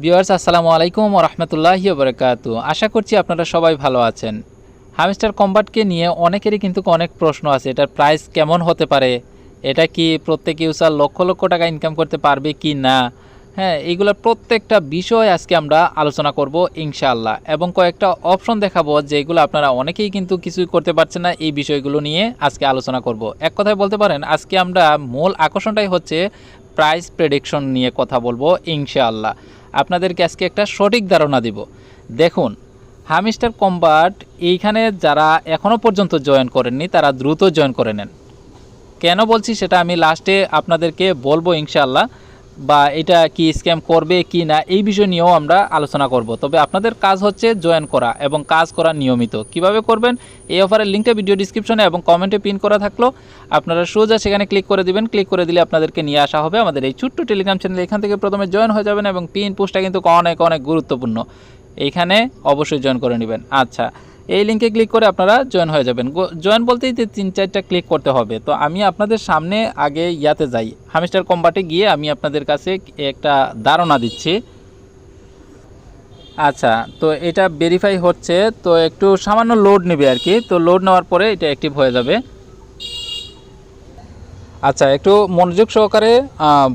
Viewers আসসালামু আলাইকুম ওয়া রাহমাতুল্লাহি ওয়া বারাকাতুহু। আশা করছি আপনারা সবাই ভালো আছেন। হামস্টার কম্বাটকে নিয়ে অনেকেরই কিন্তু অনেক প্রশ্ন আছে। এটার প্রাইস কেমন হতে পারে? এটা কি প্রত্যেক ইউজার লক্ষ লক্ষ টাকা ইনকাম করতে পারবে কি না? হ্যাঁ, এইগুলোর প্রত্যেকটা বিষয় আজকে আমরা আলোচনা করব ইনশাআল্লাহ, এবং কয়েকটা অপশন দেখাবো যেগুলো আপনারা অনেকেই কিন্তু কিছুই করতে পারছেন না। এই বিষয়গুলো নিয়ে আজকে আলোচনা করব। এক কথায় বলতে পারেন আজকে আমরা মূল আকর্ষণটাই হচ্ছে প্রাইস প্রেডিকশন নিয়ে কথা বলবো ইনশাআল্লাহ। আপনাদেরকে আজকে একটা সঠিক ধারণা দিব। দেখুন, হামস্টার কম্বাট এইখানে যারা এখনও পর্যন্ত জয়েন করেননি তারা দ্রুত জয়েন করে নেন। কেন বলছি সেটা আমি লাস্টে আপনাদেরকে বলবো ইনশাআল্লাহ, বা এটা কি স্ক্যাম করবে কি না এই বিষয় নিয়েও আমরা আলোচনা করব। তবে আপনাদের কাজ হচ্ছে জয়েন করা এবং কাজ করা নিয়মিত। কিভাবে করবেন এই অফারের লিঙ্কটা ভিডিও ডিসক্রিপশনে এবং কমেন্টে পিন করা থাকলো। আপনারা সোজা সেখানে ক্লিক করে দিবেন। ক্লিক করে দিলে আপনাদেরকে নিয়ে আসা হবে আমাদের এই ছোট্ট টেলিগ্রাম চ্যানেল। এখান থেকে প্রথমে জয়েন হয়ে যাবেন এবং পিন পোস্টটা কিন্তু অনেক অনেক গুরুত্বপূর্ণ, এইখানে অবশ্যই জয়েন করে নেবেন। আচ্ছা, এই লিঙ্কে ক্লিক করে আপনারা জয়েন হয়ে যাবেন। জয়েন বলতেই 3-4টা ক্লিক করতে হবে। তো আমি আপনাদের সামনে আগে ইয়াতে যাই, হামস্টার কম্বাটে গিয়ে আমি আপনাদের কাছে একটা ধারণা দিচ্ছি। আচ্ছা, তো এটা ভেরিফাই হচ্ছে, তো একটু সামান্য লোড নেবে আর কি। তো লোড নেওয়ার পরে এটা অ্যাক্টিভ হয়ে যাবে। আচ্ছা, একটু মনোযোগ সহকারে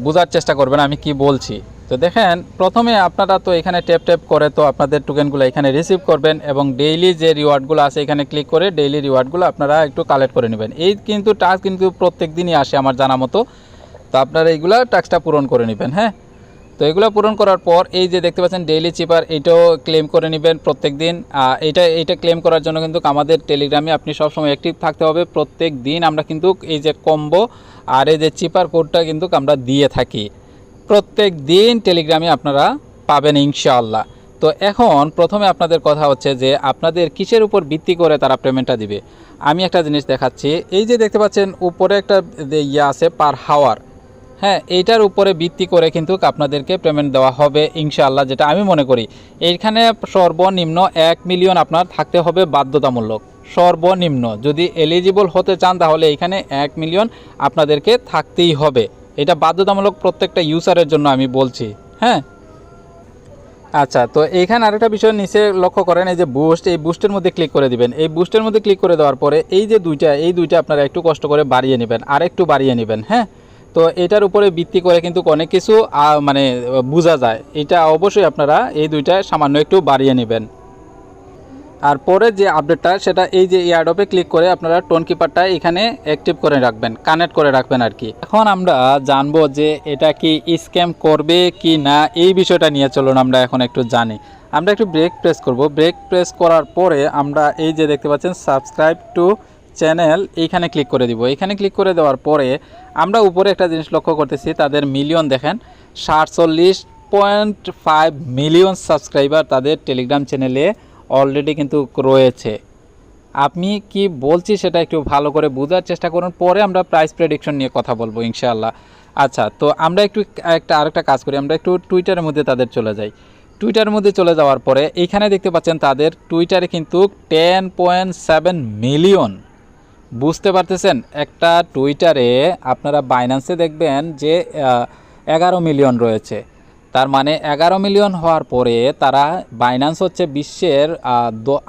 বোঝার চেষ্টা করবেন আমি কি বলছি। তো দেখেন, প্রথমে আপনারা তো এখানে ট্যাপ ট্যাপ করে তো আপনাদের টোকেনগুলো এখানে রিসিভ করবেন এবং ডেইলি যে রিওয়ার্ডগুলো আছে এখানে ক্লিক করে ডেইলি রিওয়ার্ডগুলো আপনারা একটু কালেক্ট করে নেবেন। এই কিন্তু টাস্ক কিন্তু প্রত্যেক দিনই আসে আমার জানা মতো। তো আপনারা এইগুলা টাস্কটা পূরণ করে নেবেন। হ্যাঁ, তো এগুলো পূরণ করার পর এই যে দেখতে পাচ্ছেন ডেইলি চিপার, এইটাও ক্লেম করে নেবেন প্রত্যেক দিন। এইটা ক্লেম করার জন্য কিন্তু আমাদের টেলিগ্রামে আপনি সবসময় অ্যাক্টিভ থাকতে হবে। প্রত্যেক দিন আমরা কিন্তু এই যে কম্বো আর এই যে চিপার কোডটা কিন্তু আমরা দিয়ে থাকি প্রত্যেক দিন টেলিগ্রামে আপনারা পাবেন ইনশাআল্লাহ। তো এখন প্রথমে আপনাদের কথা হচ্ছে যে আপনাদের কিসের উপর ভিত্তি করে তারা পেমেন্টটা দিবে। আমি একটা জিনিস দেখাচ্ছি। এই যে দেখতে পাচ্ছেন উপরে একটা ইয়ে আছে পার হাওয়ার। হ্যাঁ, এইটার উপরে ভিত্তি করে কিন্তু আপনাদেরকে পেমেন্ট দেওয়া হবে ইনশাআল্লাহ, যেটা আমি মনে করি। এইখানে সর্বনিম্ন 1 মিলিয়ন আপনার থাকতে হবে বাধ্যতামূলক। সর্বনিম্ন যদি এলিজিবল হতে চান তাহলে এইখানে 1 মিলিয়ন আপনাদেরকে থাকতেই হবে। এটা বাধ্যতামূলক প্রত্যেকটা ইউজারের জন্য আমি বলছি। হ্যাঁ, আচ্ছা, তো এইখানে আরেকটা বিষয় নিচে লক্ষ্য করেন, এই যে বুস্ট, এই বুস্টের মধ্যে ক্লিক করে দিবেন। এই বুস্টের মধ্যে ক্লিক করে দেওয়ার পরে এই যে দুইটা আপনারা একটু কষ্ট করে বাড়িয়ে নেবেন, আর একটু বাড়িয়ে নেবেন। হ্যাঁ, তো এটার উপরে ভিত্তি করে কিন্তু অনেক কিছু মানে বোঝা যায়। এটা অবশ্যই আপনারা এই দুইটা সামান্য একটু বাড়িয়ে নেবেন। আর পরে যে আপডেটটা সেটা এই যে এয়ারড্রপে ক্লিক করে আপনারা টোন কিপারটা এখানে অ্যাক্টিভ করে রাখবেন, কানেক্ট করে রাখবেন আর কি। এখন আমরা জানবো যে এটা কি স্ক্যাম করবে কি না, এই বিষয়টা নিয়ে চলুন আমরা এখন একটু জানি। আমরা একটু ব্রেক প্রেস করব। ব্রেক প্রেস করার পরে আমরা এই যে দেখতে পাচ্ছেন সাবস্ক্রাইব টু চ্যানেল, এইখানে ক্লিক করে দিব। এখানে ক্লিক করে দেওয়ার পরে আমরা উপরে একটা জিনিস লক্ষ্য করতেছি, তাদের মিলিয়ন দেখেন 47.5 মিলিয়ন সাবস্ক্রাইবার তাদের টেলিগ্রাম চ্যানেলে অলরেডি কিন্তু রয়েছে। আমি কি বলছি সেটা একটু ভালো করে বোঝার চেষ্টা করুন, পরে আমরা প্রাইস প্রেডিকশন নিয়ে কথা বলবো ইনশাআল্লাহ। আচ্ছা, তো আমরা একটু আরেকটা কাজ করি, আমরা একটু টুইটারের মধ্যে তাদের চলে যাই। টুইটারের মধ্যে চলে যাওয়ার পরে এইখানে দেখতে পাচ্ছেন তাদের টুইটারে কিন্তু 10.7 মিলিয়ন। বুঝতে পারতেছেন, একটা টুইটারে আপনারা বাইন্যান্সে দেখবেন যে 11 মিলিয়ন রয়েছে। তার মানে 11 মিলিয়ন হওয়ার পরে তারা বাইন্যান্স হচ্ছে বিশ্বের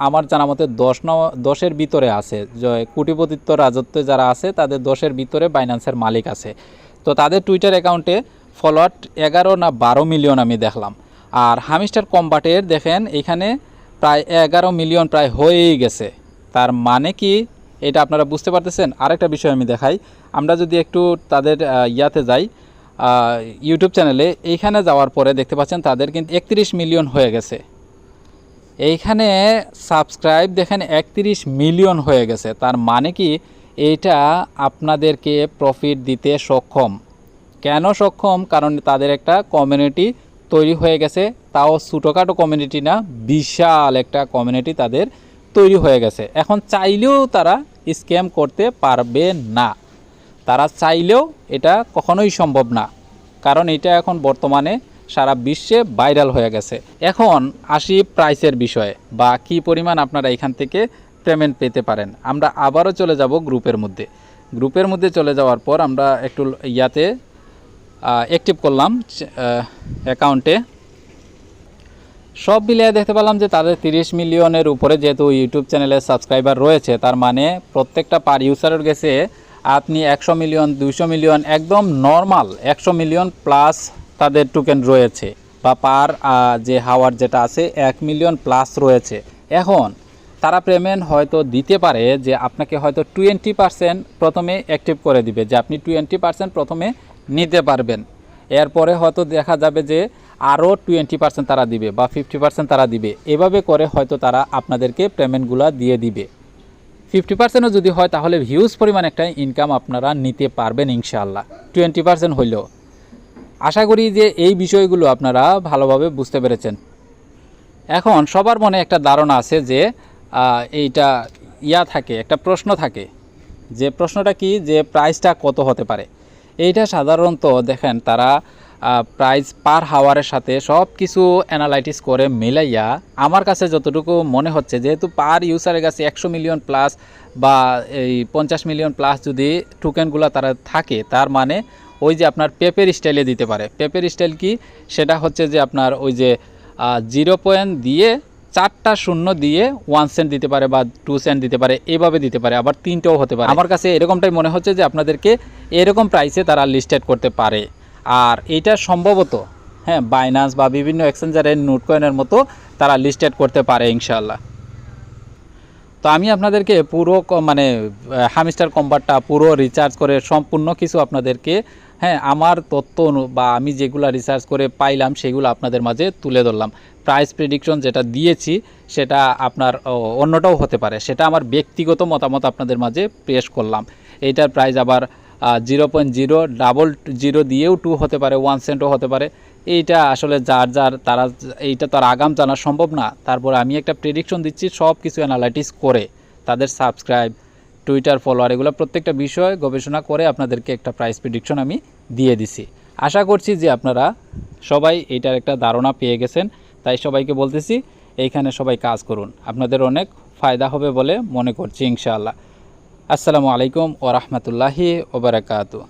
আমার জানা মতে 10-এর ভিতরে আছে। কোটিপতিত্ব রাজত্বে যারা আছে তাদের 10-এর ভিতরে বাইন্যান্সের মালিক আছে। তো তাদের টুইটার অ্যাকাউন্টে ফলোয়ার 11 না 12 মিলিয়ন আমি দেখলাম। আর হামস্টার কম্বাটের দেখেন এখানে প্রায় 11 মিলিয়ন প্রায় হয়েই গেছে। তার মানে কি এটা আপনারা বুঝতে পারতেছেন। আরেকটা বিষয় আমি দেখাই, আমরা যদি একটু তাদের ইয়াতে যাই ইউটিউব চ্যানেলে, এইখানে যাওয়ার পরে দেখতে পাচ্ছেন তাদের কিন্তু 31 মিলিয়ন হয়ে গেছে। এইখানে সাবস্ক্রাইব দেখেন 31 মিলিয়ন হয়ে গেছে। তার মানে কি এইটা আপনাদেরকে প্রফিট দিতে সক্ষম। কেন সক্ষম? কারণ তাদের একটা কমিউনিটি তৈরি হয়ে গেছে, তাও ছোটোখাটো কমিউনিটি না, বিশাল একটা কমিউনিটি তাদের তৈরি হয়ে গেছে। এখন চাইলেও তারা স্ক্যাম করতে পারবে না। তারা চাইলেও এটা কখনোই সম্ভব না, কারণ এটা এখন বর্তমানে সারা বিশ্বে ভাইরাল হয়ে গেছে। এখন আসি প্রাইসের বিষয়ে, বা কী পরিমাণ আপনারা এখান থেকে পেমেন্ট পেতে পারেন। আমরা আবারও চলে যাব গ্রুপের মধ্যে। গ্রুপের মধ্যে চলে যাওয়ার পর আমরা একটু ইয়াতে অ্যাক্টিভ করলাম অ্যাকাউন্টে। সব মিলিয়ে দেখতে পেলাম যে তাদের 30 মিলিয়নের উপরে যেহেতু ইউটিউব চ্যানেলে সাবস্ক্রাইবার রয়েছে, তার মানে প্রত্যেকটা পার ইউজারের কাছে আপনি 100 মিলিয়ন 200 মিলিয়ন একদম নর্মাল 100 মিলিয়ন প্লাস তাদের টোকেন রয়েছে, বা পার যে হাওয়ার যেটা আছে 1 মিলিয়ন প্লাস রয়েছে। এখন তারা পেমেন্ট হয়তো দিতে পারে যে আপনাকে হয়তো 20% প্রথমে অ্যাক্টিভ করে দিবে, যে আপনি 20% প্রথমে নিতে পারবেন। এরপরে হয়তো দেখা যাবে যে আরও 20% তারা দিবে বা 50% তারা দিবে। এভাবে করে হয়তো তারা আপনাদেরকে পেমেন্টগুলো দিয়ে দিবে। 50%ও যদি হয় তাহলে হিউজ পরিমাণ একটা ইনকাম আপনারা নিতে পারবেন ইনশাআল্লাহ। 20% হইলেও আশা করি যে এই বিষয়গুলো আপনারা ভালোভাবে বুঝতে পেরেছেন। এখন সবার মনে একটা ধারণা আছে যে এইটা থাকে, একটা প্রশ্ন থাকে, যে প্রশ্নটা কি, যে প্রাইসটা কত হতে পারে। এইটা সাধারণত দেখেন তারা প্রাইস পার হাওয়ারের সাথে সব কিছু অ্যানালাইটিস করে মিলাইয়া আমার কাছে যতটুকু মনে হচ্ছে, যেহেতু পার ইউজারের কাছে 100 মিলিয়ন প্লাস বা এই 50 মিলিয়ন প্লাস যদি টোকেনগুলো তারা থাকে, তার মানে ওই যে আপনার পেপের স্টাইলে দিতে পারে। পেপের স্টাইল কি, সেটা হচ্ছে যে আপনার ওই যে 0 দিয়ে 4টা শূন্য দিয়ে 1 সেন্ট দিতে পারে বা 2 সেন্ট দিতে পারে, এভাবে দিতে পারে, আবার 3টেও হতে পারে। আমার কাছে এরকমটাই মনে হচ্ছে যে আপনাদেরকে এরকম প্রাইসে তারা লিস্টেড করতে পারে। আর এইটা সম্ভবত বাইন্যান্স বা বিভিন্ন এক্সচেঞ্জারের নোটকয়েনের মতো তারা লিস্টেড করতে পারে ইনশাআল্লাহ। তো আমি আপনাদেরকে পুরো মানে হামিস্টার কম্বারটা পুরো রিচার্জ করে সম্পূর্ণ কিছু আপনাদেরকে আমার তথ্য বা আমি যেগুলো রিসার্চ করে পাইলাম সেগুলো আপনাদের মাঝে তুলে ধরলাম। প্রাইস প্রেডিকশন যেটা দিয়েছি সেটা আপনার অন্যটাও হতে পারে, সেটা আমার ব্যক্তিগত মতামত আপনাদের মাঝে পেশ করলাম। এইটার প্রাইস আবার 0.000 দিয়েও 2 হতে পারে, 1 সেন্টও হতে পারে। এইটা আসলে যার তারা এইটা তো আর আগাম জানা সম্ভব না। তারপরে আমি একটা প্রেডিকশন দিচ্ছি সব কিছু অ্যানালাইটিস করে, তাদের সাবস্ক্রাইব, টুইটার ফলোয়ার, এগুলো প্রত্যেকটা বিষয় গবেষণা করে আপনাদেরকে একটা প্রাইস প্রেডিকশন আমি দিয়ে দিছি। আশা করছি যে আপনারা সবাই এইটার একটা ধারণা পেয়ে গেছেন। তাই সবাইকে বলতেছি এইখানে সবাই কাজ করুন, আপনাদের অনেক ফায়দা হবে বলে মনে করছি ইনশাআল্লাহ। আসসালামু আলাইকুম ওয়া রাহমাতুল্লাহি ওয়া বারাকাতুহু।